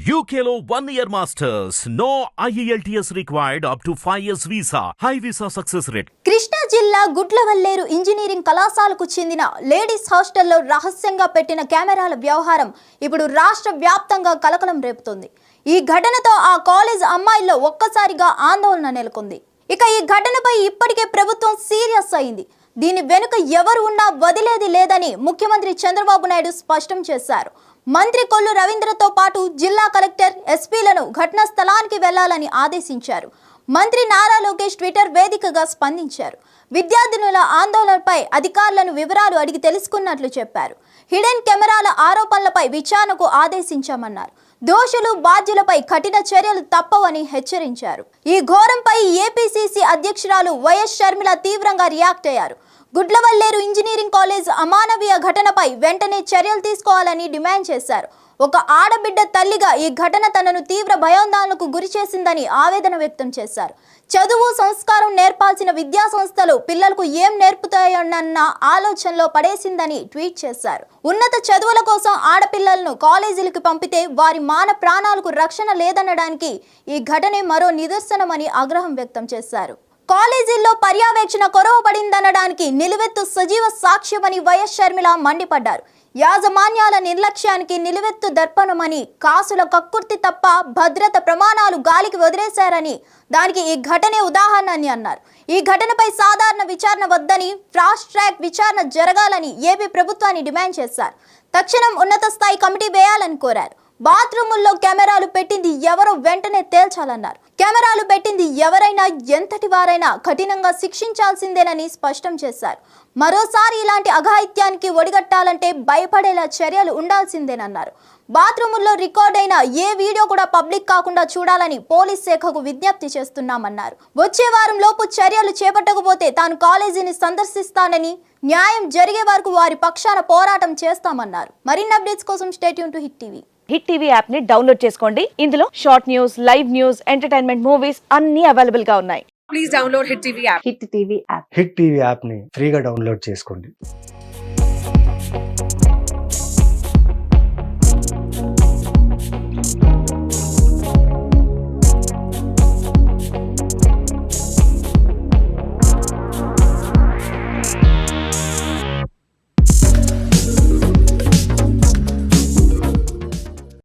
UKLO 1 year masters. No IELTS required up to 5 years visa. High visa success rate. Krishna జిల్లా Gudlavalleru engineering కళాశాలకు చెందిన ladies హాస్టల్లో రహస్యంగా పెట్టిన కెమెరాల వ్యవహారం ఇప్పుడు రాష్ట్ర వ్యాప్తంగా కలకలం రేపుతోంది. ఈ ఘటనతో ఆ కాలేజ్ అమ్మాయిల్లో ఒక్కసారిగా ఆందోళన నెలకొంది. ఇక ఈ ఘటనపై ఇప్పటికే ప్రభుత్వం సీరియస్ అయింది. దీని వెనుక ఎవరు ఉన్నా వదిలేది లేదని ముఖ్యమంత్రి చంద్రబాబు నాయుడు స్పష్టం చేశారు. మంత్రి కొల్లు రవీంద్రతో పాటు జిల్లా కలెక్టర్ ఎస్పీలను ఘటనా స్థలానికి వెళ్లాలని ఆదేశించారు. మంత్రి నారా లోకేష్ ట్విట్టర్ వేదికగా స్పందించారు. విద్యార్థినుల ఆందోళనపై అధికారులను వివరాలు అడిగి తెలుసుకున్నట్లు చెప్పారు. హిడెన్ కెమెరాల ఆరోపణలపై విచారణకు ఆదేశించామన్నారు. దోషులు బాధ్యులపై కఠిన చర్యలు తప్పవని హెచ్చరించారు. ఈ ఘోరంపై ఏపీసీసీ అధ్యక్షురాలు వైఎస్ షర్మిల తీవ్రంగా రియాక్ట్ అయ్యారు. గుడ్లవల్లేరు ఇంజనీరింగ్ కాలేజ్ అమానవీయ ఘటనపై వెంటనే చర్యలు తీసుకోవాలని డిమాండ్ చేశారు. ఒక ఆడబిడ్డ తల్లిగా ఈ ఘటన తనను తీవ్ర భయాందోళనకు గురి చేసిందని ఆవేదన వ్యక్తం చేశారు. చదువు సంస్కారం నేర్పాల్సిన విద్యా సంస్థలు పిల్లలకు ఏం నేర్పుతాయోనన్న ఆలోచనలో పడేసిందని ట్వీట్ చేశారు. ఉన్నత చదువుల కోసం ఆడపిల్లలను కాలేజీలకు పంపితే వారి మాన ప్రాణాలకు రక్షణ లేదనడానికి ఈ ఘటనే మరో నిదర్శనమని ఆగ్రహం వ్యక్తం చేశారు. కాలేజీల్లో పర్యవేక్షణ కొరవబడిందనడానికి నిలువెత్తు సజీవ సాక్ష్యమని వైఎస్ షర్మిల మండిపడ్డారు. యాజమాన్యాల నిర్లక్ష్యానికి నిలువెత్తు దర్పణమని, కాసుల కక్కుర్తి తప్ప భద్రత ప్రమాణాలు గాలికి వదిలేశారని, దానికి ఈ ఘటనే ఉదాహరణ అని అన్నారు. ఈ ఘటనపై సాధారణ విచారణ వద్దని, ఫాస్ట్ ట్రాక్ విచారణ జరగాలని ఏపీ ప్రభుత్వాన్ని డిమాండ్ చేశారు. తక్షణం ఉన్నత స్థాయి కమిటీ వేయాలని కోరారు. బాత్రూముల్లో కెమెరాలు పెట్టింది ఎవరో వెంటనే తేల్చాలన్నారు. కెమెరాలు పెట్టింది ఎవరైనా ఎంతటి వారైనా కఠినంగా శిక్షించాల్సిందేనని స్పష్టం చేశారు. మరోసారి ఇలాంటి అఘాయిత్యానికి ఒడిగట్టాలంటే భయపడేలా చర్యలు ఉండాల్సిందేనన్నారు. బాత్రూముల్లో రికార్డ్ అయిన ఏ వీడియో కూడా పబ్లిక్ కాకుండా చూడాలని పోలీస్ శాఖకు విజ్ఞప్తి చేస్తున్నామన్నారు. వచ్చే వారం లోపు చర్యలు చేపట్టకపోతే తాను కాలేజీని సందర్శిస్తానని, న్యాయం జరిగే వరకు వారి పక్షాన పోరాటం చేస్తామన్నారు. మరిన్ని అప్డేట్స్ కోసం stay tune to hit TV. Hit TV app ని డౌన్లోడ్ చేసుకోండి. ఇందులో short news, live news, entertainment movies అన్ని అవైలబుల్ గా ఉన్నాయి. Please download hit TV app. Hit TV app. Hit TV app ని ఫ్రీగా డౌన్లోడ్ చేసుకోండి.